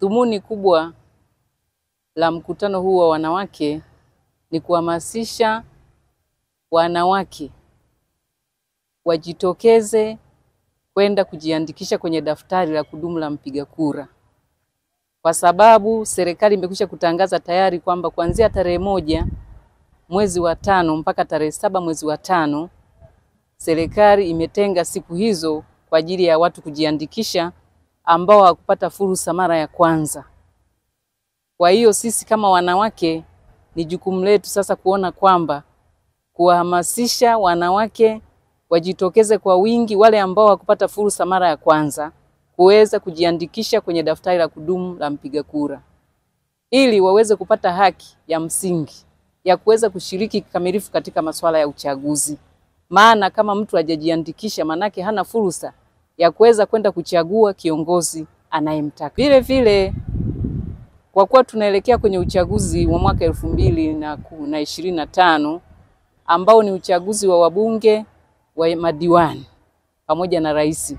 Dhumuni kubwa la mkutano huu wa wanawake ni kuhamasisha wanawake wajitokeze kwenda kujiandikisha kwenye daftari la kudumu la mpiga kura. Kwa sababu serikali imekwisha kutangaza tayari kwamba kuanzia tarehe 1 mwezi wa 5 mpaka tarehe 7 mwezi wa 5 serikali imetenga siku hizo kwa ajili ya watu kujiandikisha ambao hawakupata fursa mara ya kwanza. Kwa hiyo sisi kama wanawake ni jukumu letu sasa kuona kwamba kuhamasisha wanawake wajitokeze kwa wingi, wale ambao hawakupata fursa mara ya kwanza kuweza kujiandikisha kwenye daftari la kudumu la mpiga kura, ili waweze kupata haki ya msingi ya kuweza kushiriki kikamilifu katika masuala ya uchaguzi. Maana kama mtu hajajiandikisha, manake hana fursa ya kuweza kwenda kuchagua kiongozi anayemtaka. Vile vile kwa kuwa tunaelekea kwenye uchaguzi wa mwaka 2025 ambao ni uchaguzi wa wabunge, wa madiwani pamoja na rais.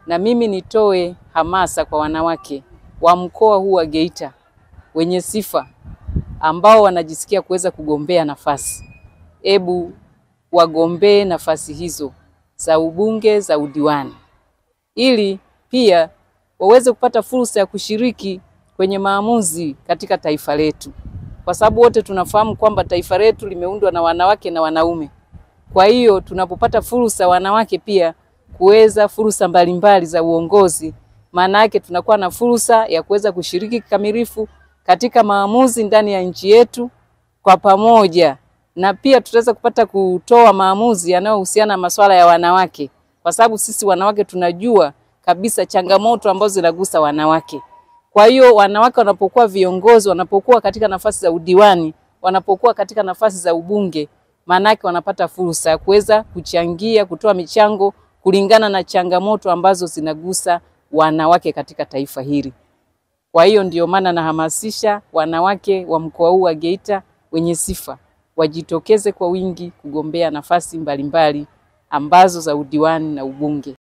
Na mimi nitoe hamasa kwa wanawake wa mkoa huu wa Geita wenye sifa ambao wanajisikia kuweza kugombea nafasi. Ebu wagombee nafasi hizo za ubunge, za udiwani, ili pia waweze kupata fursa ya kushiriki kwenye maamuzi katika taifa letu. Kwa sababu wote tunafahamu kwamba taifa letu limeundwa na wanawake na wanaume. Kwa hiyo tunapopata fursa wanawake pia kuweza fursa mbalimbali za uongozi, maana yake tunakuwa na fursa ya kuweza kushiriki kikamilifu katika maamuzi ndani ya nchi yetu kwa pamoja, na pia tutaweza kupata kutoa maamuzi yanayohusiana na masuala ya wanawake, kwa sababu sisi wanawake tunajua kabisa changamoto ambazo zinagusa wanawake. Kwa hiyo wanawake wanapokuwa viongozi, wanapokuwa katika nafasi za udiwani, wanapokuwa katika nafasi za ubunge, maana yake wanapata fursa ya kuweza kuchangia, kutoa michango kulingana na changamoto ambazo zinagusa wanawake katika taifa hili. Kwa hiyo ndio maana nahamasisha wanawake wa mkoa huu wa Geita wenye sifa wajitokeze kwa wingi kugombea nafasi mbalimbali ambazo za udiwani na ubunge.